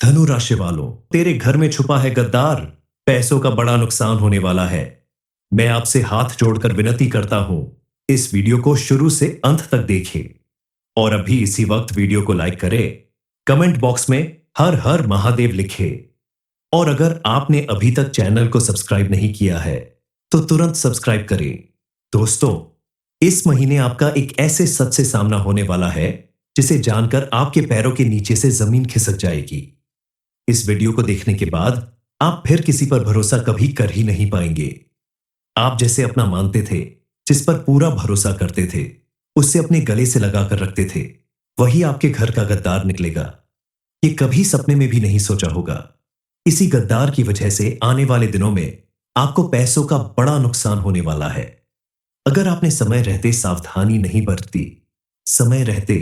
धनु राशि वालों, तेरे घर में छुपा है गद्दार। पैसों का बड़ा नुकसान होने वाला है। मैं आपसे हाथ जोड़कर विनती करता हूं, इस वीडियो को शुरू से अंत तक देखें और अभी इसी वक्त वीडियो को लाइक करें। कमेंट बॉक्स में हर हर महादेव लिखें और अगर आपने अभी तक चैनल को सब्सक्राइब नहीं किया है तो तुरंत सब्सक्राइब करें। दोस्तों, इस महीने आपका एक ऐसे सच से सामना होने वाला है जिसे जानकर आपके पैरों के नीचे से जमीन खिसक जाएगी। इस वीडियो को देखने के बाद आप फिर किसी पर भरोसा कभी कर ही नहीं पाएंगे। आप जैसे अपना मानते थे, जिस पर पूरा भरोसा करते थे, उससे अपने गले से लगा कर रखते थे, वही आपके घर का गद्दार निकलेगा। ये कभी सपने में भी नहीं सोचा होगा। इसी गद्दार की वजह से आने वाले दिनों में आपको पैसों का बड़ा नुकसान होने वाला है। अगर आपने समय रहते सावधानी नहीं बरती, समय रहते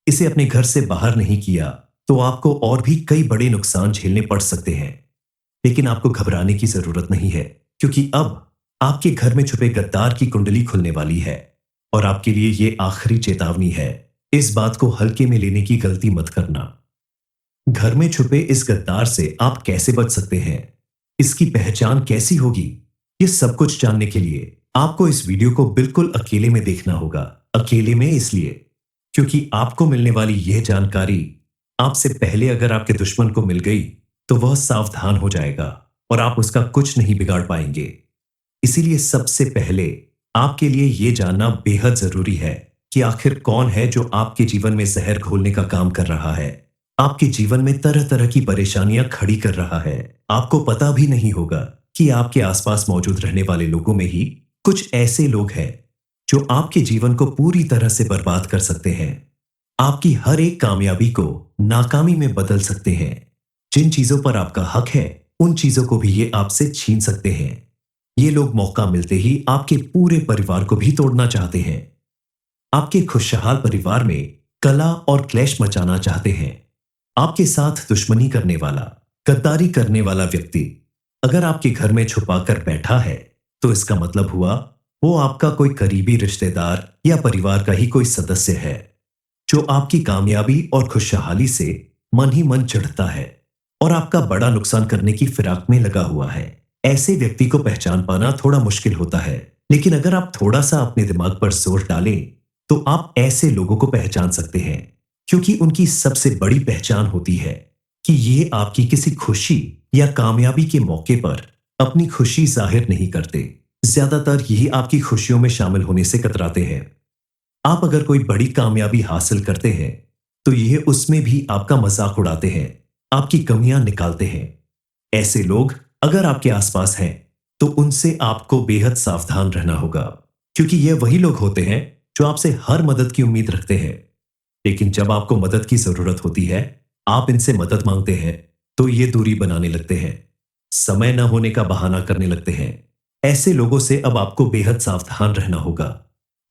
इसे अपने घर से बाहर नहीं किया, तो आपको और भी कई बड़े नुकसान झेलने पड़ सकते हैं। लेकिन आपको घबराने की जरूरत नहीं है, क्योंकि अब आपके घर में छुपे गद्दार की कुंडली खुलने वाली है और आपके लिए ये आखिरी चेतावनी है। इस बात को हल्के में लेने की गलती मत करना। घर में छुपे इस गद्दार से आप कैसे बच सकते हैं, इसकी पहचान कैसी होगी, ये सब कुछ जानने के लिए आपको इस वीडियो को बिल्कुल अकेले में देखना होगा। अकेले में इसलिए क्योंकि आपको मिलने वाली यह जानकारी आपसे पहले अगर आपके दुश्मन को मिल गई तो वह सावधान हो जाएगा और आप उसका कुछ नहीं बिगाड़ पाएंगे। इसीलिए सबसे पहले आपके लिए यह जानना बेहद जरूरी है कि आखिर कौन है जो आपके जीवन में जहर घोलने का काम कर रहा है, आपके जीवन में तरह तरह की परेशानियां खड़ी कर रहा है। आपको पता भी नहीं होगा कि आपके आसपास मौजूद रहने वाले लोगों में ही कुछ ऐसे लोग हैं जो आपके जीवन को पूरी तरह से बर्बाद कर सकते हैं, आपकी हर एक कामयाबी को नाकामी में बदल सकते हैं। जिन चीजों पर आपका हक है, उन चीजों को भी ये आपसे छीन सकते हैं। ये लोग मौका मिलते ही आपके पूरे परिवार को भी तोड़ना चाहते हैं। आपके खुशहाल परिवार में कला और क्लेश मचाना चाहते हैं। आपके साथ दुश्मनी करने वाला, गद्दारी करने वाला व्यक्ति अगर आपके घर में छुपाकर बैठा है, तो इसका मतलब हुआ वो आपका कोई करीबी रिश्तेदार या परिवार का ही कोई सदस्य है जो आपकी कामयाबी और खुशहाली से मन ही मन चिढ़ता है और आपका बड़ा नुकसान करने की फिराक में लगा हुआ है। ऐसे व्यक्ति को पहचान पाना थोड़ा मुश्किल होता है, लेकिन अगर आप थोड़ा सा अपने दिमाग पर जोर डालें तो आप ऐसे लोगों को पहचान सकते हैं, क्योंकि उनकी सबसे बड़ी पहचान होती है कि ये आपकी किसी खुशी या कामयाबी के मौके पर अपनी खुशी जाहिर नहीं करते। ज्यादातर यही आपकी खुशियों में शामिल होने से कतराते हैं। आप अगर कोई बड़ी कामयाबी हासिल करते हैं तो यह उसमें भी आपका मजाक उड़ाते हैं, आपकी कमियां निकालते हैं। ऐसे लोग अगर आपके आसपास हैं तो उनसे आपको बेहद सावधान रहना होगा, क्योंकि यह वही लोग होते हैं जो आपसे हर मदद की उम्मीद रखते हैं, लेकिन जब आपको मदद की जरूरत होती है, आप इनसे मदद मांगते हैं तो ये दूरी बनाने लगते हैं, समय न होने का बहाना करने लगते हैं। ऐसे लोगों से अब आपको बेहद सावधान रहना होगा,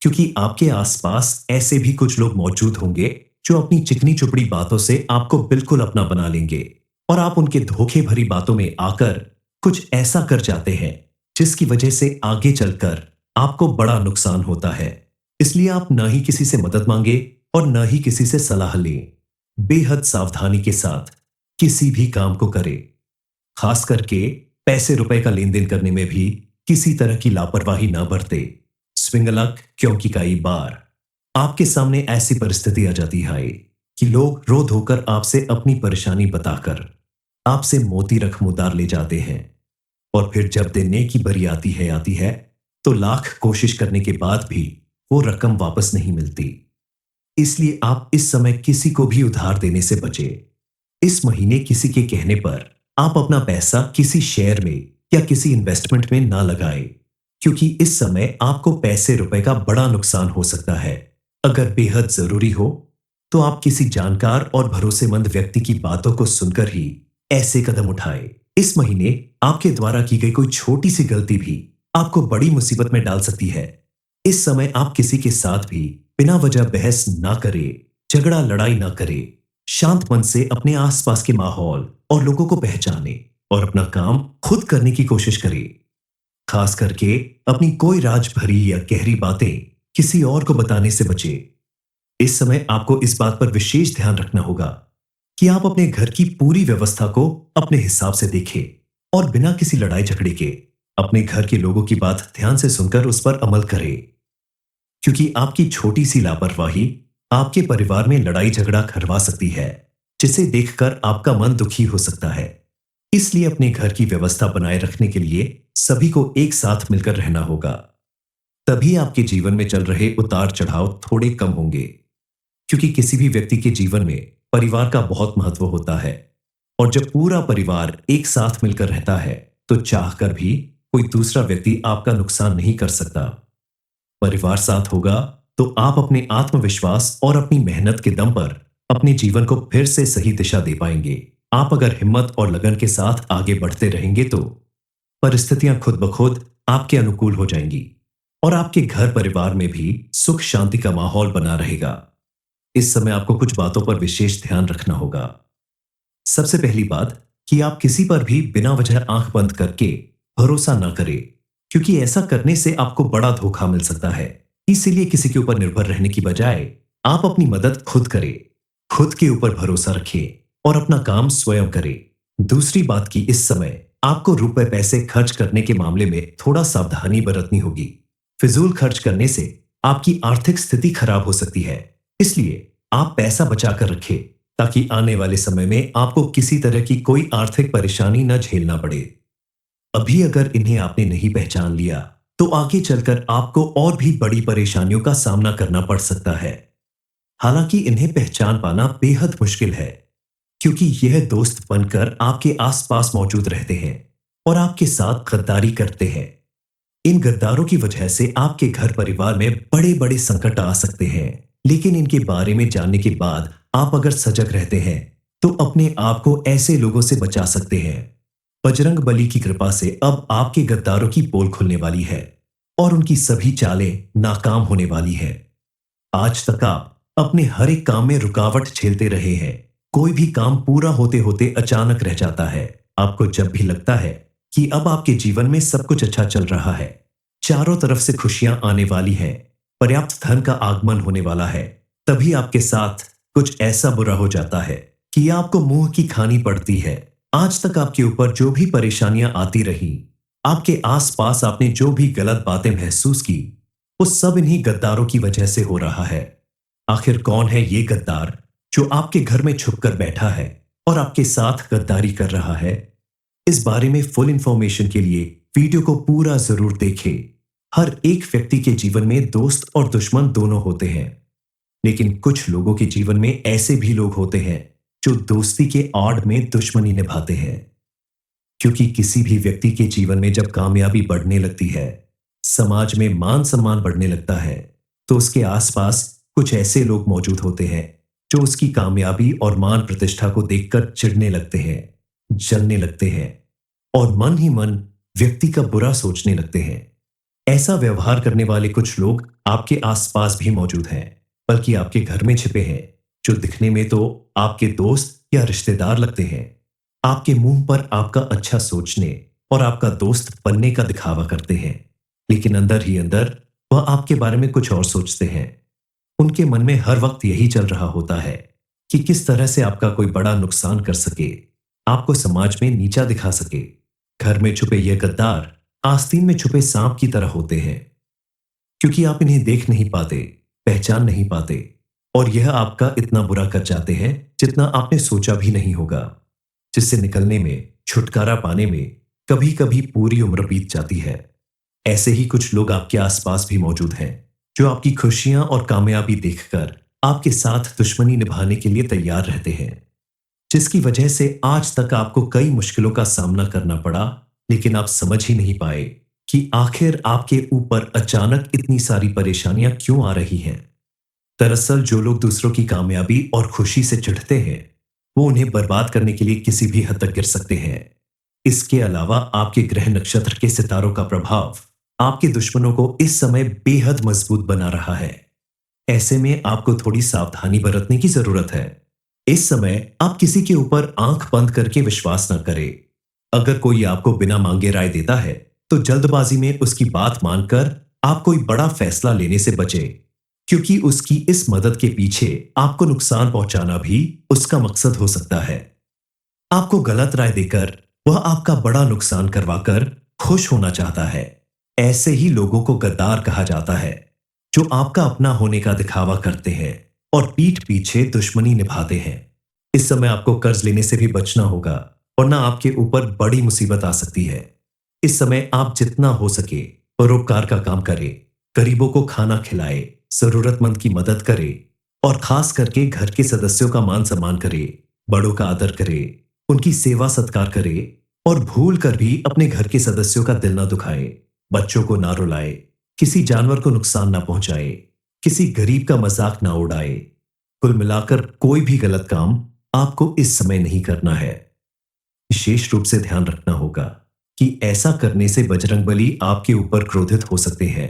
क्योंकि आपके आसपास ऐसे भी कुछ लोग मौजूद होंगे जो अपनी चिकनी चुपड़ी बातों से आपको बिल्कुल अपना बना लेंगे और आप उनके धोखे भरी बातों में आकर कुछ ऐसा कर जाते हैं जिसकी वजह से आगे चलकर आपको बड़ा नुकसान होता है। इसलिए आप ना ही किसी से मदद मांगे और ना ही किसी से सलाह लें। बेहद सावधानी के साथ किसी भी काम को करें, खास करके पैसे रुपए का लेन देन करने में भी किसी तरह की लापरवाही ना बरते। स्विंग लक, क्योंकि कई बार आपके सामने ऐसी परिस्थिति आ जाती है कि लोग रो धोकर आपसे अपनी परेशानी बताकर आपसे मोती रकम उधार ले जाते हैं और फिर जब देने की बारी आती है तो लाख कोशिश करने के बाद भी वो रकम वापस नहीं मिलती। इसलिए आप इस समय किसी को भी उधार देने से बचे। इस महीने किसी के कहने पर आप अपना पैसा किसी शेयर में या किसी इन्वेस्टमेंट में ना लगाएं, क्योंकि इस समय आपको पैसे रुपए का बड़ा नुकसान हो सकता है। अगर बेहद जरूरी हो तो आप किसी जानकार और भरोसेमंद व्यक्ति की बातों को सुनकर ही ऐसे कदम उठाएं। इस महीने आपके द्वारा की गई कोई छोटी सी गलती भी आपको बड़ी मुसीबत में डाल सकती है। इस समय आप किसी के साथ भी बिना वजह बहस ना करें, झगड़ा लड़ाई ना करें। शांत मन से अपने आसपास के माहौल और लोगों को पहचाने और अपना काम खुद करने की कोशिश करें। खास करके अपनी कोई राज भरी या गहरी बातें किसी और को बताने से बचे। इस समय आपको इस बात पर विशेष ध्यान रखना होगा कि आप अपने घर की पूरी व्यवस्था को अपने हिसाब से देखें और बिना किसी लड़ाई झगड़े के अपने घर के लोगों की बात ध्यान से सुनकर उस पर अमल करें। क्योंकि आपकी छोटी सी लापरवाही आपके परिवार में लड़ाई झगड़ा करवा सकती है, जिसे देखकर आपका मन दुखी हो सकता है। इसलिए अपने घर की व्यवस्था बनाए रखने के लिए सभी को एक साथ मिलकर रहना होगा। तभी आपके जीवन में चल रहे उतार चढ़ाव थोड़े कम होंगे। क्योंकि किसी भी व्यक्ति के जीवन में परिवार का बहुत महत्व होता है, और जब पूरा परिवार एक साथ मिलकर रहता है तो चाहकर भी कोई दूसरा व्यक्ति आपका नुकसान नहीं कर सकता। परिवार साथ होगा तो आप अपने आत्मविश्वास और अपनी मेहनत के दम पर अपने जीवन को फिर से सही दिशा दे पाएंगे। आप अगर हिम्मत और लगन के साथ आगे बढ़ते रहेंगे तो परिस्थितियां खुद ब खुद आपके अनुकूल हो जाएंगी और आपके घर परिवार में भी सुख शांति का माहौल बना रहेगा। इस समय आपको कुछ बातों पर विशेष ध्यान रखना होगा। सबसे पहली बात कि आप किसी पर भी बिना वजह आंख बंद करके भरोसा ना करें, क्योंकि ऐसा करने से आपको बड़ा धोखा मिल सकता है। इसीलिए किसी के ऊपर निर्भर रहने की बजाय आप अपनी मदद खुद करें, खुद के ऊपर भरोसा रखें और अपना काम स्वयं करें। दूसरी बात कि इस समय आपको रुपए पैसे खर्च करने के मामले में थोड़ा सावधानी बरतनी होगी। फिजूल खर्च करने से आपकी आर्थिक स्थिति खराब हो सकती है, इसलिए आप पैसा बचा कर रखें ताकि आने वाले समय में आपको किसी तरह की कोई आर्थिक परेशानी न झेलना पड़े। अभी अगर इन्हें आपने नहीं पहचान लिया तो आगे चलकर आपको और भी बड़ी परेशानियों का सामना करना पड़ सकता है। हालांकि इन्हें पहचान पाना बेहद मुश्किल है, क्योंकि यह दोस्त बनकर आपके आसपास मौजूद रहते हैं और आपके साथ गद्दारी करते हैं। इन गद्दारों की वजह से आपके घर परिवार में बड़े बड़े संकट आ सकते हैं, लेकिन इनके बारे में जानने के बाद आप अगर सजग रहते हैं तो अपने आप को ऐसे लोगों से बचा सकते हैं। बजरंग बली की कृपा से अब आपके गद्दारों की पोल खुलने वाली है और उनकी सभी चालें नाकाम होने वाली है। आज तक आप अपने हर एक काम में रुकावट झेलते रहे हैं। कोई भी काम पूरा होते होते अचानक रह जाता है। आपको जब भी लगता है कि अब आपके जीवन में सब कुछ अच्छा चल रहा है, चारों तरफ से खुशियां आने वाली हैं, पर्याप्त धन का आगमन होने वाला है, तभी आपके साथ कुछ ऐसा बुरा हो जाता है कि आपको मुंह की खानी पड़ती है। आज तक आपके ऊपर जो भी परेशानियां आती रही, आपके आसपास आपने जो भी गलत बातें महसूस की, वो सब इन्हीं गद्दारों की वजह से हो रहा है। आखिर कौन है ये गद्दार जो आपके घर में छुपकर बैठा है और आपके साथ गद्दारी कर रहा है? इस बारे में फुल इंफॉर्मेशन के लिए वीडियो को पूरा जरूर देखें। हर एक व्यक्ति के जीवन में दोस्त और दुश्मन दोनों होते हैं, लेकिन कुछ लोगों के जीवन में ऐसे भी लोग होते हैं जो दोस्ती के आड़ में दुश्मनी निभाते हैं। क्योंकि किसी भी व्यक्ति के जीवन में जब कामयाबी बढ़ने लगती है, समाज में मान सम्मान बढ़ने लगता है, तो उसके आसपास कुछ ऐसे लोग मौजूद होते हैं जो उसकी कामयाबी और मान प्रतिष्ठा को देखकर चिढ़ने लगते हैं, जलने लगते हैं और मन ही मन व्यक्ति का बुरा सोचने लगते हैं। ऐसा व्यवहार करने वाले कुछ लोग आपके आसपास भी मौजूद हैं, बल्कि आपके घर में छिपे हैं, जो दिखने में तो आपके दोस्त या रिश्तेदार लगते हैं। आपके मुंह पर आपका अच्छा सोचने और आपका दोस्त बनने का दिखावा करते हैं, लेकिन अंदर ही अंदर वह आपके बारे में कुछ और सोचते हैं। उनके मन में हर वक्त यही चल रहा होता है कि किस तरह से आपका कोई बड़ा नुकसान कर सके, आपको समाज में नीचा दिखा सके। घर में छुपे ये गद्दार आस्तीन में छुपे सांप की तरह होते हैं, क्योंकि आप इन्हें देख नहीं पाते, पहचान नहीं पाते, और यह आपका इतना बुरा कर जाते हैं जितना आपने सोचा भी नहीं होगा, जिससे निकलने में, छुटकारा पाने में कभी कभी पूरी उम्र बीत जाती है। ऐसे ही कुछ लोग आपके आसपास भी मौजूद हैं जो आपकी खुशियां और कामयाबी देखकर आपके साथ दुश्मनी निभाने के लिए तैयार रहते हैं, जिसकी वजह से आज तक आपको कई मुश्किलों का सामना करना पड़ा, लेकिन आप समझ ही नहीं पाए कि आखिर आपके ऊपर अचानक इतनी सारी परेशानियां क्यों आ रही हैं। दरअसल जो लोग दूसरों की कामयाबी और खुशी से चिढ़ते हैं, वो उन्हें बर्बाद करने के लिए किसी भी हद तक गिर सकते हैं। इसके अलावा आपके ग्रह नक्षत्र के सितारों का प्रभाव आपके दुश्मनों को इस समय बेहद मजबूत बना रहा है। ऐसे में आपको थोड़ी सावधानी बरतने की जरूरत है। इस समय आप किसी के ऊपर आंख बंद करके विश्वास न करें। अगर कोई आपको बिना मांगे राय देता है तो जल्दबाजी में उसकी बात मानकर आप कोई बड़ा फैसला लेने से बचें, क्योंकि उसकी इस मदद के पीछे आपको नुकसान पहुंचाना भी उसका मकसद हो सकता है। आपको गलत राय देकर वह आपका बड़ा नुकसान करवाकर खुश होना चाहता है। ऐसे ही लोगों को गद्दार कहा जाता है, जो आपका अपना होने का दिखावा करते हैं और पीठ पीछे दुश्मनी निभाते हैं। इस समय आपको कर्ज लेने से भी बचना होगा, वरना आपके ऊपर बड़ी मुसीबत आ सकती है। इस समय आप जितना हो सके परोपकार का काम करें, गरीबों को खाना खिलाए, जरूरतमंद की मदद करे और खास करके घर के सदस्यों का मान सम्मान करे, बड़ों का आदर करे, उनकी सेवा सत्कार करे और भूल कर भी अपने घर के सदस्यों का दिल ना दुखाए, बच्चों को ना रुलाए, किसी जानवर को नुकसान ना पहुंचाए, किसी गरीब का मजाक ना उड़ाए। कुल मिलाकर कोई भी गलत काम आपको इस समय नहीं करना है। विशेष रूप से ध्यान रखना होगा कि ऐसा करने से बजरंगबली आपके ऊपर क्रोधित हो सकते हैं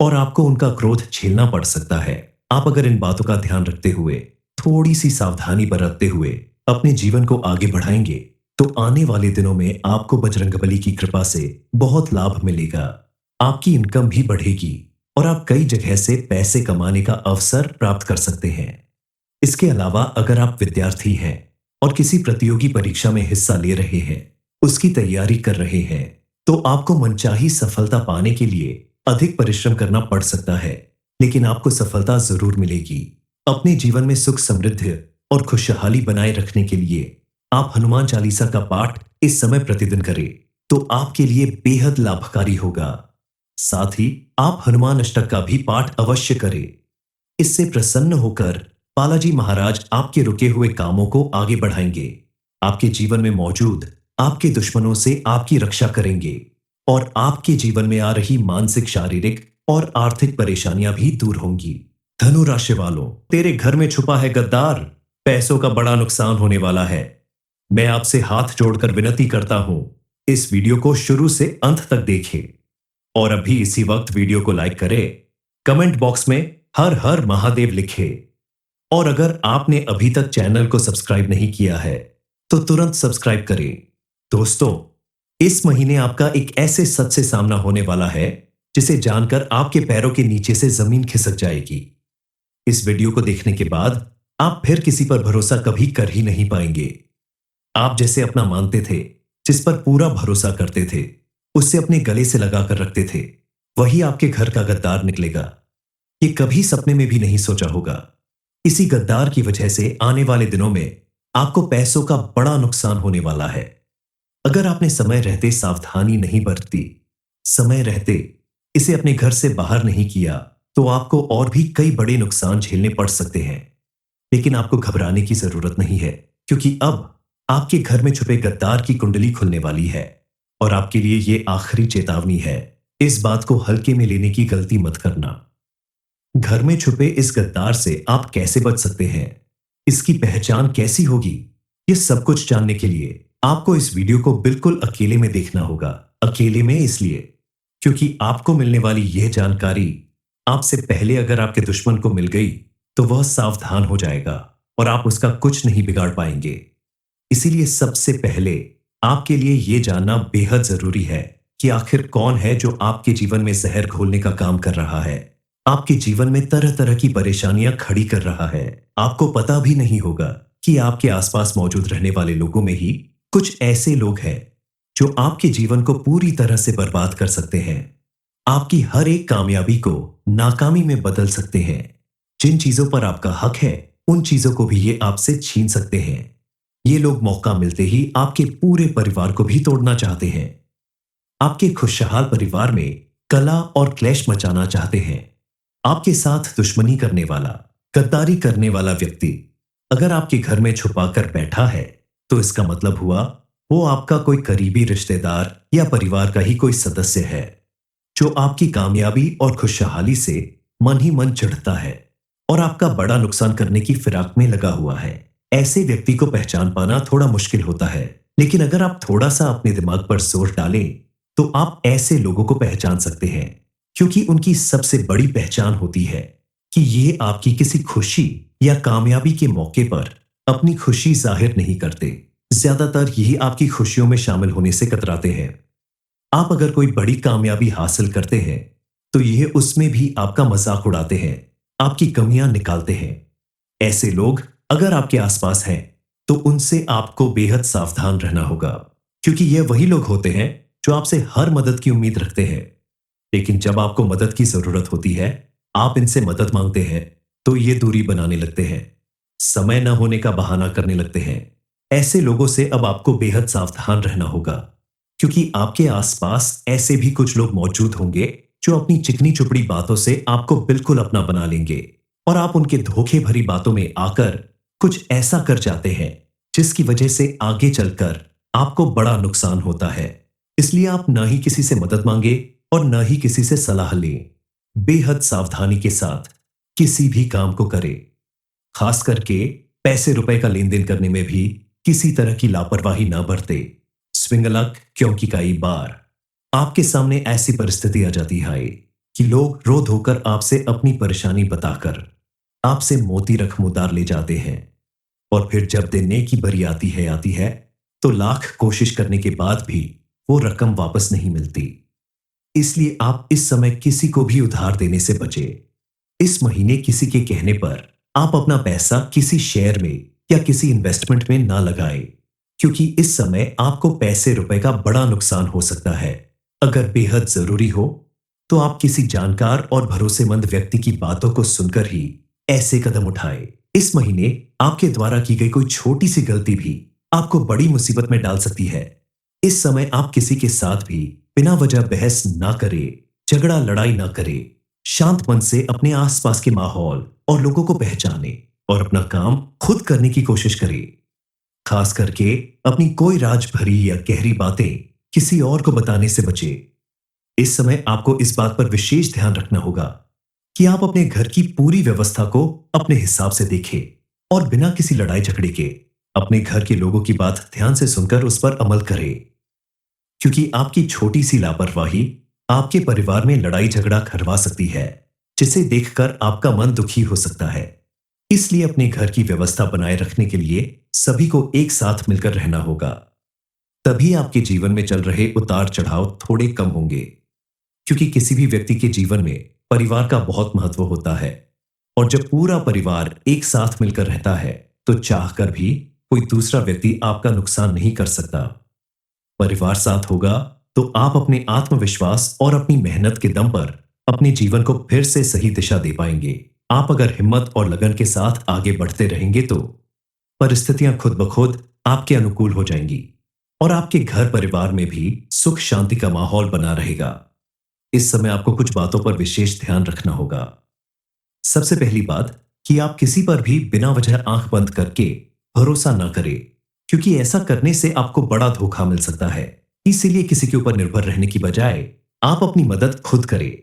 और आपको उनका क्रोध झेलना पड़ सकता है। आप अगर इन बातों का ध्यान रखते हुए थोड़ी सी सावधानी बरतते हुए अपने जीवन को आगे बढ़ाएंगे तो आने वाले दिनों में आपको बजरंगबली की कृपा से बहुत लाभ मिलेगा। आपकी इनकम भी बढ़ेगी और आप कई जगह से पैसे कमाने का अवसर प्राप्त कर सकते हैं। इसके अलावा अगर आप विद्यार्थी हैं और किसी प्रतियोगी परीक्षा में हिस्सा ले रहे हैं, उसकी तैयारी कर रहे हैं, तो आपको मनचाही सफलता पाने के लिए अधिक परिश्रम करना पड़ सकता है, लेकिन आपको सफलता जरूर मिलेगी। अपने जीवन में सुख समृद्धि और खुशहाली बनाए रखने के लिए आप हनुमान चालीसा का पाठ इस समय प्रतिदिन करें, तो आपके लिए बेहद लाभकारी होगा। साथ ही आप हनुमान अष्टक का भी पाठ अवश्य करें। इससे प्रसन्न होकर बालाजी महाराज आपके रुके हुए कामों को आगे बढ़ाएंगे, आपके जीवन में मौजूद आपके दुश्मनों से आपकी रक्षा करेंगे और आपके जीवन में आ रही मानसिक, शारीरिक और आर्थिक परेशानियां भी दूर होंगी। धनु राशि वालों, तेरे घर में छुपा है गद्दार, पैसों का बड़ा नुकसान होने वाला है। मैं आपसे हाथ जोड़कर विनती करता हूं, इस वीडियो को शुरू से अंत तक देखें और अभी इसी वक्त वीडियो को लाइक करें, कमेंट बॉक्स में हर हर महादेव लिखें और अगर आपने अभी तक चैनल को सब्सक्राइब नहीं किया है तो तुरंत सब्सक्राइब करें। दोस्तों, इस महीने आपका एक ऐसे सच से सामना होने वाला है जिसे जानकर आपके पैरों के नीचे से जमीन खिसक जाएगी। इस वीडियो को देखने के बाद आप फिर किसी पर भरोसा कभी कर ही नहीं पाएंगे। आप जैसे अपना मानते थे, जिस पर पूरा भरोसा करते थे, उससे अपने गले से लगाकर रखते थे, वही आपके घर का गद्दार निकलेगा। ये कभी सपने में भी नहीं सोचा होगा। इसी गद्दार की वजह से आने वाले दिनों में आपको पैसों का बड़ा नुकसान होने वाला है। अगर आपने समय रहते सावधानी नहीं बरती, समय रहते इसे अपने घर से बाहर नहीं किया, तो आपको और भी कई बड़े नुकसान झेलने पड़ सकते हैं। लेकिन आपको घबराने की जरूरत नहीं है, क्योंकि अब आपके घर में छुपे गद्दार की कुंडली खुलने वाली है और आपके लिए यह आखिरी चेतावनी है। इस बात को हल्के में लेने की गलती मत करना। घर में छुपे इस गद्दार से आप कैसे बच सकते हैं, इसकी पहचान कैसी होगी, ये सब कुछ जानने के लिए आपको इस वीडियो को बिल्कुल अकेले में देखना होगा। अकेले में इसलिए क्योंकि आपको मिलने वाली यह जानकारी आपसे पहले अगर आपके दुश्मन को मिल गई तो वह सावधान हो जाएगा और आप उसका कुछ नहीं बिगाड़ पाएंगे। इसीलिए सबसे पहले आपके लिए यह जानना बेहद जरूरी है कि आखिर कौन है जो आपके जीवन में जहर घोलने का काम कर रहा है, आपके जीवन में तरह तरह की परेशानियां खड़ी कर रहा है। आपको पता भी नहीं होगा कि आपके आसपास मौजूद रहने वाले लोगों में ही कुछ ऐसे लोग हैं जो आपके जीवन को पूरी तरह से बर्बाद कर सकते हैं, आपकी हर एक कामयाबी को नाकामी में बदल सकते हैं। जिन चीजों पर आपका हक है, उन चीजों को भी ये आपसे छीन सकते हैं। ये लोग मौका मिलते ही आपके पूरे परिवार को भी तोड़ना चाहते हैं। आपके खुशहाल परिवार में कला और क्लेश मचाना चाहते हैं। आपके साथ दुश्मनी करने वाला, गद्दारी करने वाला व्यक्ति अगर आपके घर में छुपाकर बैठा है, तो इसका मतलब हुआ वो आपका कोई करीबी रिश्तेदार या परिवार का ही कोई सदस्य है, जो आपकी कामयाबी और खुशहाली से मन ही मन चिढ़ता है और आपका बड़ा नुकसान करने की फिराक में लगा हुआ है। ऐसे व्यक्ति को पहचान पाना थोड़ा मुश्किल होता है, लेकिन अगर आप थोड़ा सा अपने दिमाग पर जोर डालें तो आप ऐसे लोगों को पहचान सकते हैं, क्योंकि उनकी सबसे बड़ी पहचान होती है कि ये आपकी किसी खुशी या कामयाबी के मौके पर अपनी खुशी जाहिर नहीं करते। ज्यादातर यही आपकी खुशियों में शामिल होने से कतराते हैं। आप अगर कोई बड़ी कामयाबी हासिल करते हैं तो यह उसमें भी आपका मजाक उड़ाते हैं, आपकी कमियां निकालते हैं। ऐसे लोग अगर आपके आसपास हैं, तो उनसे आपको बेहद सावधान रहना होगा, क्योंकि ये वही लोग होते हैं जो आपसे हर मदद की उम्मीद रखते हैं। लेकिन जब आपको मदद की जरूरत होती है, आप इनसे मदद मांगते हैं, तो ये दूरी बनाने लगते हैं, समय न होने का बहाना करने लगते हैं। ऐसे लोगों से अब आपको बेहद सावधान रहना होगा, क्योंकि आपके आसपास ऐसे भी कुछ लोग मौजूद होंगे जो अपनी चिकनी चुपड़ी बातों से आपको बिल्कुल अपना बना लेंगे, और आप उनके धोखे भरी बातों में आकर कुछ ऐसा कर जाते हैं जिसकी वजह से आगे चलकर आपको बड़ा नुकसान होता है। इसलिए आप ना ही किसी से मदद मांगे और ना ही किसी से सलाह लें। बेहद सावधानी के साथ किसी भी काम को करें। खास करके पैसे रुपए का लेन देन करने में भी किसी तरह की लापरवाही ना बरते। स्विंगलक क्योंकि कई बार आपके सामने ऐसी परिस्थिति आ जाती है कि लोग रो धोकर आपसे अपनी परेशानी बताकर आपसे मोती रकम उधार ले जाते हैं, और फिर जब देने की बारी आती है तो लाख कोशिश करने के बाद भी वो रकम वापस नहीं मिलती। इसलिए आप इस समय किसी को भी उधार देने से बचें। इस महीने किसी के कहने पर आप अपना पैसा किसी शेयर में या किसी इन्वेस्टमेंट में ना लगाएं, क्योंकि इस समय आपको पैसे रुपए का बड़ा नुकसान हो सकता है। अगर बेहद जरूरी हो तो आप किसी जानकार और भरोसेमंद व्यक्ति की बातों को सुनकर ही ऐसे कदम उठाएं। इस महीने आपके द्वारा की गई कोई छोटी सी गलती भी आपको बड़ी मुसीबत में डाल सकती है। इस समय आप किसी के साथ भी बिना वजह बहस ना करें, झगड़ा लड़ाई ना करें। शांत मन से अपने आसपास के माहौल और लोगों को पहचाने और अपना काम खुद करने की कोशिश करें। खास करके अपनी कोई राज भरी या गहरी बातें किसी और को बताने से बचे। इस समय आपको इस बात पर विशेष ध्यान रखना होगा कि आप अपने घर की पूरी व्यवस्था को अपने हिसाब से देखें और बिना किसी लड़ाई झगड़े के अपने घर के लोगों की बात ध्यान से सुनकर उस पर अमल करें, क्योंकि आपकी छोटी सी लापरवाही आपके परिवार में लड़ाई झगड़ा करवा सकती है, जिसे देखकर आपका मन दुखी हो सकता है। इसलिए अपने घर की व्यवस्था बनाए रखने के लिए सभी को एक साथ मिलकर रहना होगा। तभी आपके जीवन में चल रहे उतार चढ़ाव थोड़े कम होंगे, क्योंकि किसी भी व्यक्ति के जीवन में परिवार का बहुत महत्व होता है, और जब पूरा परिवार एक साथ मिलकर रहता है तो चाहकर भी कोई दूसरा व्यक्ति आपका नुकसान नहीं कर सकता। परिवार साथ होगा तो आप अपने आत्मविश्वास और अपनी मेहनत के दम पर अपने जीवन को फिर से सही दिशा दे पाएंगे। आप अगर हिम्मत और लगन के साथ आगे बढ़ते रहेंगे तो परिस्थितियां खुद ब खुद आपके अनुकूल हो जाएंगी, और आपके घर परिवार में भी सुख शांति का माहौल बना रहेगा। इस समय आपको कुछ बातों पर विशेष ध्यान रखना होगा। सबसे पहली बात कि आप किसी पर भी बिना वजह आंख बंद करके भरोसा ना करें, क्योंकि ऐसा करने से आपको बड़ा धोखा मिल सकता है। इसीलिए किसी के ऊपर निर्भर रहने की बजाय आप अपनी मदद खुद करें,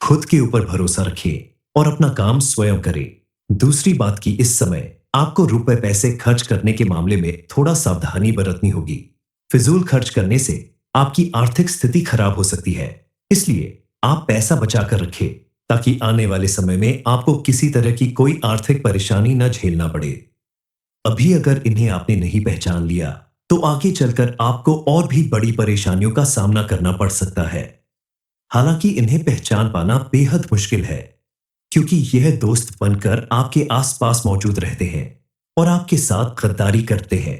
खुद के ऊपर भरोसा रखें और अपना काम स्वयं करें। दूसरी बात कि इस समय आपको रुपए पैसे खर्च करने के मामले में थोड़ा सावधानी बरतनी होगी। फिजूल खर्च करने से आपकी आर्थिक स्थिति खराब हो सकती है, इसलिए आप पैसा बचा कर रखें ताकि आने वाले समय में आपको किसी तरह की कोई आर्थिक परेशानी न झेलना पड़े। अभी अगर इन्हें आपने नहीं पहचान लिया तो आगे चलकर आपको और भी बड़ी परेशानियों का सामना करना पड़ सकता है। हालांकि इन्हें पहचान पाना बेहद मुश्किल है, क्योंकि यह दोस्त बनकर आपके आसपास मौजूद रहते हैं और आपके साथ गद्दारी करते हैं।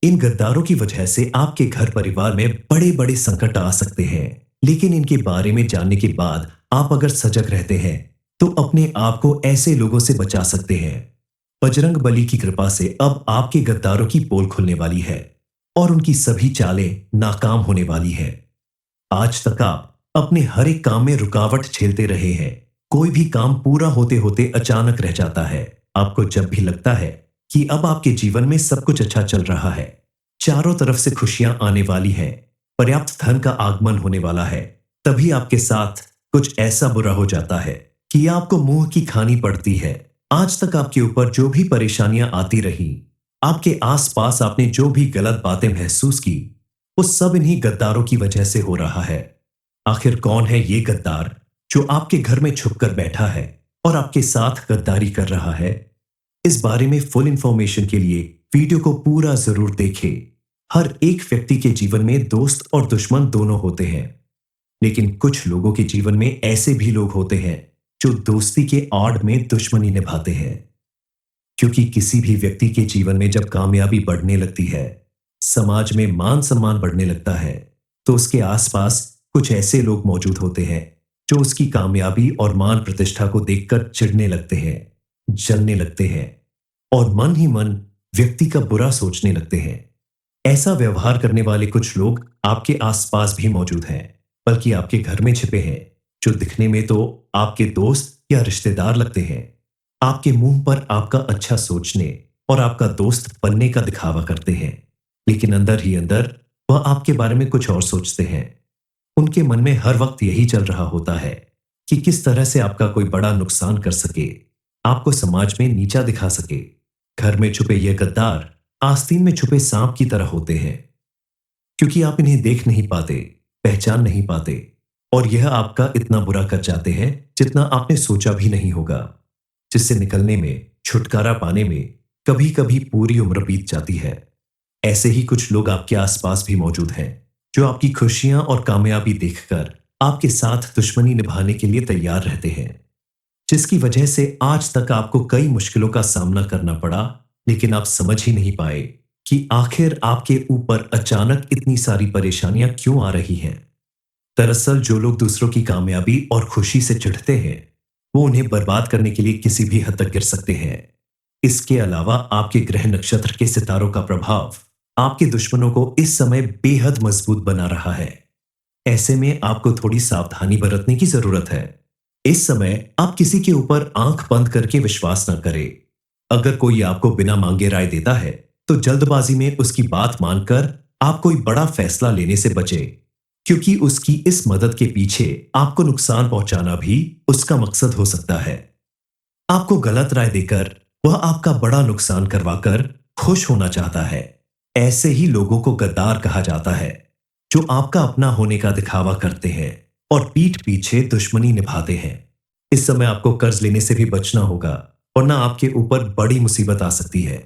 इन गद्दारों की वजह से आपके घर परिवार में बड़े बड़े संकट आ सकते हैं, लेकिन इनके बारे में जानने के बाद आप अगर सजग रहते हैं तो अपने आप को ऐसे लोगों से बचा सकते हैं। बजरंग बली की कृपा से अब आपके गद्दारों की पोल खुलने वाली है और उनकी सभी चालें नाकाम होने वाली है। आज तक आप अपने हर एक काम में रुकावट झेलते रहे हैं। कोई भी काम पूरा होते होते अचानक रह जाता है। आपको जब भी लगता है कि अब आपके जीवन में सब कुछ अच्छा चल रहा है, चारों तरफ से खुशियां आने वाली हैं, पर्याप्त धन का आगमन होने वाला है, तभी आपके साथ कुछ ऐसा बुरा हो जाता है कि आपको मुंह की खानी पड़ती है। आज तक आपके ऊपर जो भी परेशानियां आती रही, आपके आसपास आपने जो भी गलत बातें महसूस की, वो सब इन्हीं गद्दारों की वजह से हो रहा है। आखिर कौन है ये गद्दार जो आपके घर में छुपकर बैठा है और आपके साथ गद्दारी कर रहा है? इस बारे में फुल इंफॉर्मेशन के लिए वीडियो को पूरा जरूर देखें। हर एक व्यक्ति के जीवन में दोस्त और दुश्मन दोनों होते हैं, लेकिन कुछ लोगों के जीवन में ऐसे भी लोग होते हैं जो दोस्ती के आड़ में दुश्मनी निभाते हैं। क्योंकि किसी भी व्यक्ति के जीवन में जब कामयाबी बढ़ने लगती है, समाज में मान सम्मान बढ़ने लगता है, तो उसके आसपास कुछ ऐसे लोग मौजूद होते हैं जो उसकी कामयाबी और मान प्रतिष्ठा को देखकर चिढ़ने लगते हैं, जलने लगते हैं और मन ही मन व्यक्ति का बुरा सोचने लगते हैं। ऐसा व्यवहार करने वाले कुछ लोग आपके आसपास भी मौजूद हैं, बल्कि आपके घर में छिपे हैं, जो दिखने में तो आपके दोस्त या रिश्तेदार लगते हैं। आपके मुंह पर आपका अच्छा सोचने और आपका दोस्त बनने का दिखावा करते हैं, लेकिन अंदर ही अंदर वह आपके बारे में कुछ और सोचते हैं। उनके मन में हर वक्त यही चल रहा होता है कि किस तरह से आपका कोई बड़ा नुकसान कर सके, आपको समाज में नीचा दिखा सके। घर में छुपे ये गद्दार आस्तीन में छुपे सांप की तरह होते हैं, क्योंकि आप इन्हें देख नहीं पाते, पहचान नहीं पाते, और यह आपका इतना बुरा कर जाते हैं जितना आपने सोचा भी नहीं होगा, जिससे निकलने में, छुटकारा पाने में कभी कभी पूरी उम्र बीत जाती है। ऐसे ही कुछ लोग आपके आसपास भी मौजूद हैं, जो आपकी खुशियां और कामयाबी देखकर आपके साथ दुश्मनी निभाने के लिए तैयार रहते हैं, जिसकी वजह से आज तक आपको कई मुश्किलों का सामना करना पड़ा, लेकिन आप समझ ही नहीं पाए कि आखिर आपके ऊपर अचानक इतनी सारी परेशानियां क्यों आ रही हैं। दरअसल जो लोग दूसरों की कामयाबी और खुशी से चिढ़ते हैं, वो उन्हें बर्बाद करने के लिए किसी भी हद तक गिर सकते हैं। इसके अलावा आपके ग्रह नक्षत्र के सितारों का प्रभाव आपके दुश्मनों को इस समय बेहद मजबूत बना रहा है। ऐसे में आपको थोड़ी सावधानी बरतने की जरूरत है। इस समय आप किसी के ऊपर आंख बंद करके विश्वास न करें। अगर कोई आपको बिना मांगे राय देता है, तो जल्दबाजी में उसकी बात मानकर आप कोई बड़ा फैसला लेने से बचें, क्योंकि उसकी इस मदद के पीछे आपको नुकसान पहुंचाना भी उसका मकसद हो सकता है। आपको गलत राय देकर वह आपका बड़ा नुकसान करवाकर खुश होना चाहता है। ऐसे ही लोगों को गद्दार कहा जाता है, जो आपका अपना होने का दिखावा करते हैं और पीठ पीछे दुश्मनी निभाते हैं। इस समय आपको कर्ज लेने से भी बचना होगा, वरना आपके ऊपर बड़ी मुसीबत आ सकती है।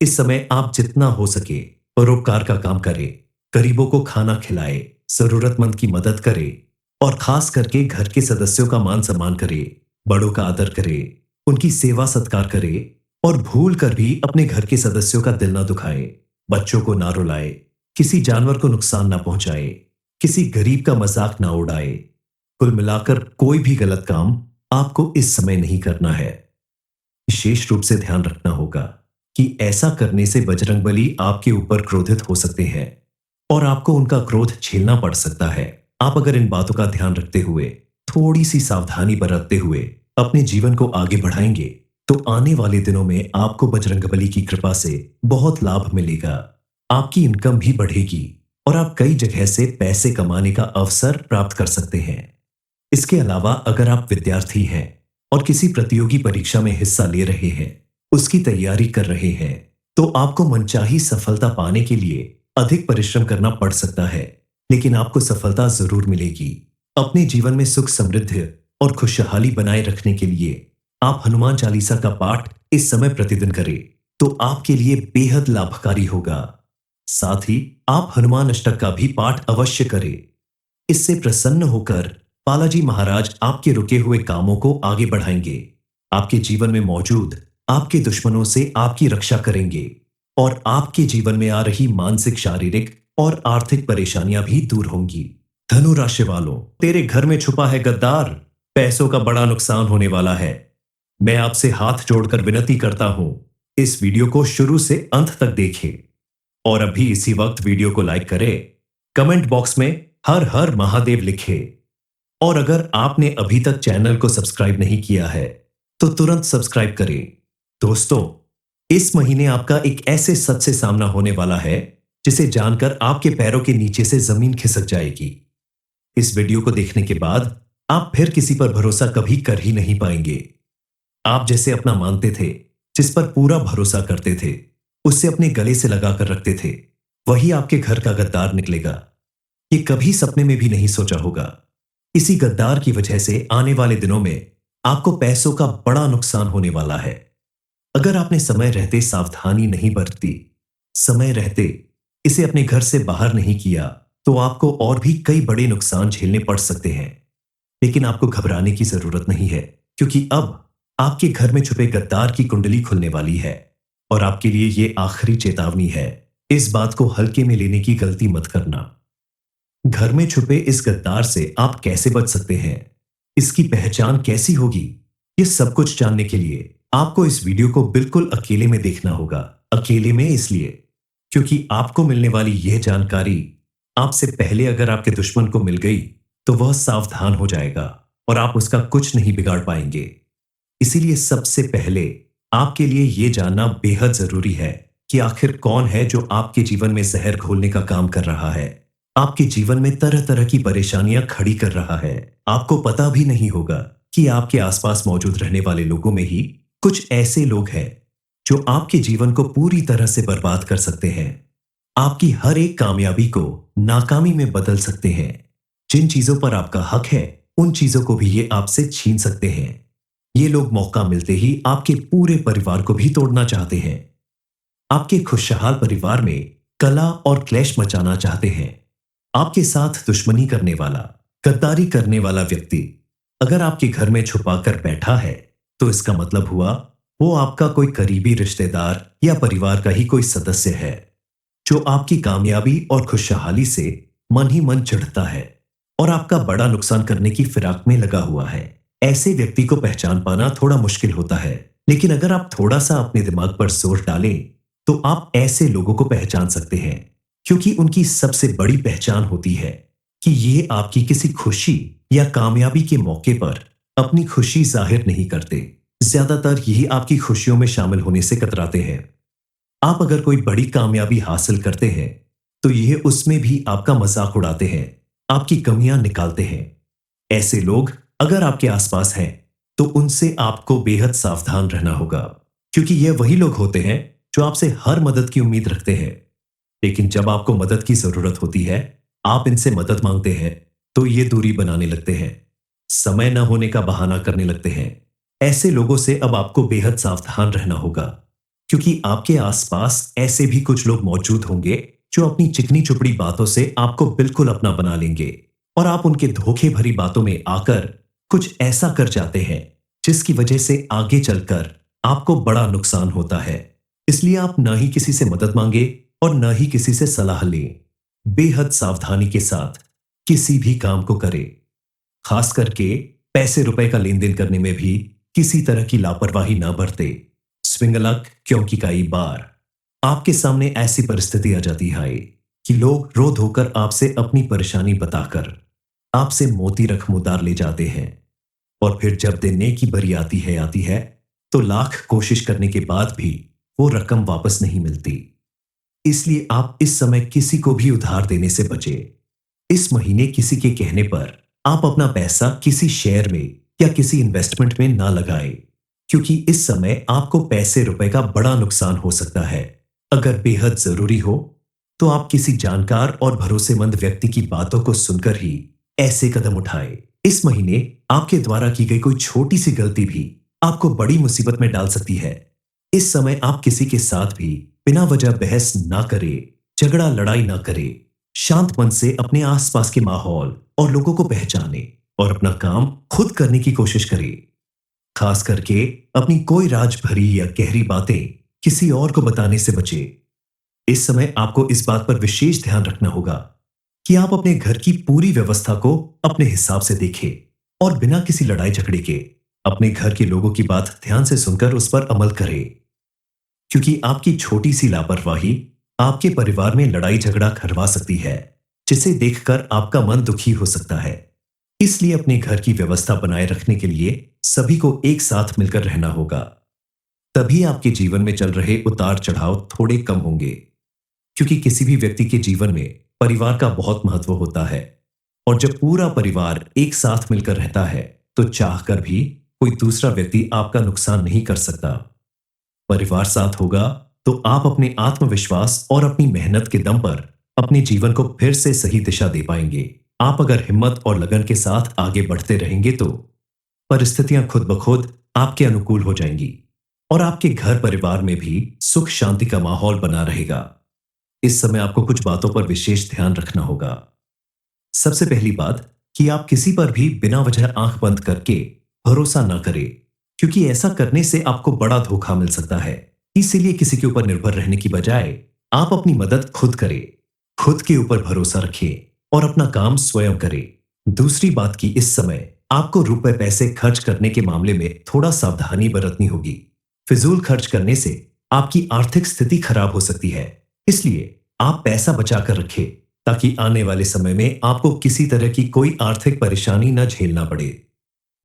इस समय आप जितना हो सके परोपकार का काम करें, गरीबों को खाना खिलाए, जरूरतमंद की मदद करे और खास करके घर के सदस्यों का मान सम्मान करे, बड़ों का आदर करे, उनकी सेवा सत्कार करे और भूल कर भी अपने घर के सदस्यों का दिल ना दुखाए, बच्चों को ना रुलाए, किसी जानवर को नुकसान ना पहुंचाए, किसी गरीब का मजाक ना उड़ाए। कुल मिलाकर कोई भी गलत काम आपको इस समय नहीं करना है। विशेष रूप से ध्यान रखना होगा कि ऐसा करने से बजरंगबली आपके ऊपर क्रोधित हो सकते हैं और आपको उनका क्रोध झेलना पड़ सकता है। आप अगर इन बातों का ध्यान रखते हुए, थोड़ी सी सावधानी बरतते हुए अपने जीवन को आगे बढ़ाएंगे, तो आने वाले दिनों में आपको बजरंगबली की कृपा से बहुत लाभ मिलेगा। आपकी इनकम भी बढ़ेगी और आप कई जगह से पैसे कमाने का अवसर प्राप्त कर सकते हैं। इसके अलावा अगर आप विद्यार्थी हैं और किसी प्रतियोगी परीक्षा में हिस्सा ले रहे हैं, उसकी तैयारी कर रहे हैं, तो आपको मनचाही सफलता पाने के लिए अधिक परिश्रम करना पड़ सकता है, लेकिन आपको सफलता जरूर मिलेगी। अपने जीवन में सुख समृद्धि और खुशहाली बनाए रखने के लिए आप हनुमान चालीसा का पाठ इस समय प्रतिदिन करें, तो आपके लिए बेहद लाभकारी होगा। साथ ही आप हनुमान अष्टक का भी पाठ अवश्य करें। इससे प्रसन्न होकर बालाजी महाराज आपके रुके हुए कामों को आगे बढ़ाएंगे, आपके जीवन में मौजूद आपके दुश्मनों से आपकी रक्षा करेंगे और आपके जीवन में आ रही मानसिक, शारीरिक और आर्थिक परेशानियां भी दूर होंगी। धनु राशि वालों, तेरे घर में छुपा है गद्दार, पैसों का बड़ा नुकसान होने वाला है। मैं आपसे हाथ जोड़कर विनती करता हूं, इस वीडियो को शुरू से अंत तक देखें और अभी इसी वक्त वीडियो को लाइक करें, कमेंट बॉक्स में हर हर महादेव लिखें और अगर आपने अभी तक चैनल को सब्सक्राइब नहीं किया है तो तुरंत सब्सक्राइब करें। दोस्तों, इस महीने आपका एक ऐसे सच से सामना होने वाला है जिसे जानकर आपके पैरों के नीचे से जमीन खिसक जाएगी। इस वीडियो को देखने के बाद आप फिर किसी पर भरोसा कभी कर ही नहीं पाएंगे। आप जैसे अपना मानते थे, जिस पर पूरा भरोसा करते थे, उससे अपने गले से लगाकर रखते थे, वही आपके घर का गद्दार निकलेगा। ये कभी सपने में भी नहीं सोचा होगा। इसी गद्दार की वजह से आने वाले दिनों में आपको पैसों का बड़ा नुकसान होने वाला है। अगर आपने समय रहते सावधानी नहीं बरती, समय रहते इसे अपने घर से बाहर नहीं किया, तो आपको और भी कई बड़े नुकसान झेलने पड़ सकते हैं। लेकिन आपको घबराने की जरूरत नहीं है, क्योंकि अब आपके घर में छुपे गद्दार की कुंडली खुलने वाली है और आपके लिए ये आखिरी चेतावनी है। इस बात को हल्के में लेने की गलती मत करना। घर में छुपे इस गद्दार से आप कैसे बच सकते हैं, इसकी पहचान कैसी होगी, ये सब कुछ जानने के लिए आपको इस वीडियो को बिल्कुल अकेले में देखना होगा। अकेले में इसलिए क्योंकि आपको मिलने वाली यह जानकारी आपसे पहले अगर आपके दुश्मन को मिल गई तो वह सावधान हो जाएगा और आप उसका कुछ नहीं बिगाड़ पाएंगे। इसीलिए सबसे पहले आपके लिए यह जानना बेहद जरूरी है कि आखिर कौन है जो आपके जीवन में जहर घोलने का काम कर रहा है, आपके जीवन में तरह तरह की परेशानियां खड़ी कर रहा है। आपको पता भी नहीं होगा कि आपके आसपास मौजूद रहने वाले लोगों में ही कुछ ऐसे लोग हैं जो आपके जीवन को पूरी तरह से बर्बाद कर सकते हैं, आपकी हर एक कामयाबी को नाकामी में बदल सकते हैं। जिन चीजों पर आपका हक है उन चीजों को भी ये आपसे छीन सकते हैं। ये लोग मौका मिलते ही आपके पूरे परिवार को भी तोड़ना चाहते हैं। आपके खुशहाल परिवार में कला और क्लेश मचाना चाहते हैं। आपके साथ दुश्मनी करने वाला, गद्दारी करने वाला व्यक्ति अगर आपके घर में छुपाकर बैठा है तो इसका मतलब हुआ वो आपका कोई करीबी रिश्तेदार या परिवार का ही कोई सदस्य है जो आपकी कामयाबी और खुशहाली से मन ही मन चिढ़ता है और आपका बड़ा नुकसान करने की फिराक में लगा हुआ है। ऐसे व्यक्ति को पहचान पाना थोड़ा मुश्किल होता है, लेकिन अगर आप थोड़ा सा अपने दिमाग पर जोर डालें तो आप ऐसे लोगों को पहचान सकते हैं, क्योंकि उनकी सबसे बड़ी पहचान होती है कि ये आपकी किसी खुशी या कामयाबी के मौके पर अपनी खुशी जाहिर नहीं करते। ज्यादातर यही आपकी खुशियों में शामिल होने से कतराते हैं। आप अगर कोई बड़ी कामयाबी हासिल करते हैं तो यह उसमें भी आपका मजाक उड़ाते हैं, आपकी कमियां निकालते हैं। ऐसे लोग अगर आपके आसपास हैं तो उनसे आपको बेहद सावधान रहना होगा, क्योंकि यह वही लोग होते हैं जो आपसे हर मदद की उम्मीद रखते हैं, लेकिन जब आपको मदद की जरूरत होती है, आप इनसे मदद मांगते हैं तो ये दूरी बनाने लगते हैं, समय न होने का बहाना करने लगते हैं। ऐसे लोगों से अब आपको बेहद सावधान रहना होगा, क्योंकि आपके आसपास ऐसे भी कुछ लोग मौजूद होंगे जो अपनी चिकनी चुपड़ी बातों से आपको बिल्कुल अपना बना लेंगे और आप उनके धोखे भरी बातों में आकर कुछ ऐसा कर जाते हैं जिसकी वजह से आगे चलकर आपको बड़ा नुकसान होता है। इसलिए आप ना ही किसी से मदद मांगे और ना ही किसी से सलाह लें। बेहद सावधानी के साथ किसी भी काम को करें, खास करके पैसे रुपए का लेन देन करने में भी किसी तरह की लापरवाही ना बरते। स्विंगलक क्योंकि कई बार आपके सामने ऐसी परिस्थिति आ जाती है कि लोग रो धोकर आपसे अपनी परेशानी बताकर आपसे मोती रकम उधार ले जाते हैं और फिर जब देने की बारी आती है तो लाख कोशिश करने के बाद भी वो रकम वापस नहीं मिलती। इसलिए आप इस समय किसी को भी उधार देने से बचे। इस महीने किसी के कहने पर आप अपना पैसा किसी शेयर में या किसी इन्वेस्टमेंट में ना लगाएं, क्योंकि इस समय आपको पैसे रुपए का बड़ा नुकसान हो सकता है। अगर बेहद जरूरी हो तो आप किसी जानकार और भरोसेमंद व्यक्ति की बातों को सुनकर ही ऐसे कदम उठाएं। इस महीने आपके द्वारा की गई कोई छोटी सी गलती भी आपको बड़ी मुसीबत में डाल सकती है। इस समय आप किसी के साथ भी बिना वजह बहस ना करें, झगड़ा लड़ाई ना करें। शांत मन से अपने आसपास के माहौल और लोगों को पहचाने और अपना काम खुद करने की कोशिश करें। खास करके अपनी कोई राज भरी या गहरी बातें किसी और को बताने से बचे। इस समय आपको इस बात पर विशेष ध्यान रखना होगा कि आप अपने घर की पूरी व्यवस्था को अपने हिसाब से देखें और बिना किसी लड़ाई झगड़े के अपने घर के लोगों की बात ध्यान से सुनकर उस पर अमल करें, क्योंकि आपकी छोटी सी लापरवाही आपके परिवार में लड़ाई झगड़ा करवा सकती है, जिसे देखकर आपका मन दुखी हो सकता है। इसलिए अपने घर की व्यवस्था बनाए रखने के लिए सभी को एक साथ मिलकर रहना होगा। तभी आपके जीवन में चल रहे उतार चढ़ाव थोड़े कम होंगे, क्योंकि किसी भी व्यक्ति के जीवन में परिवार का बहुत महत्व होता है और जब पूरा परिवार एक साथ मिलकर रहता है तो चाहकर भी कोई दूसरा व्यक्ति आपका नुकसान नहीं कर सकता। परिवार साथ होगा तो आप अपने आत्मविश्वास और अपनी मेहनत के दम पर अपने जीवन को फिर से सही दिशा दे पाएंगे। आप अगर हिम्मत और लगन के साथ आगे बढ़ते रहेंगे तो परिस्थितियां खुद ब खुद आपके अनुकूल हो जाएंगी और आपके घर परिवार में भी सुख शांति का माहौल बना रहेगा। इस समय आपको कुछ बातों पर विशेष ध्यान रखना होगा। सबसे पहली बात कि आप किसी पर भी बिना वजह आंख बंद करके भरोसा ना करें, क्योंकि ऐसा करने से आपको बड़ा धोखा मिल सकता है। इसीलिए किसी के ऊपर निर्भर रहने की बजाय आप अपनी मदद खुद करें, खुद के ऊपर भरोसा रखें और अपना काम स्वयं करें। दूसरी बात की इस समय आपको रुपए पैसे खर्च करने के मामले में थोड़ा सावधानी बरतनी होगी। फिजूल खर्च करने से आपकी आर्थिक स्थिति खराब हो सकती है। इसलिए आप पैसा बचा कर रखें ताकि आने वाले समय में आपको किसी तरह की कोई आर्थिक परेशानी न झेलना पड़े।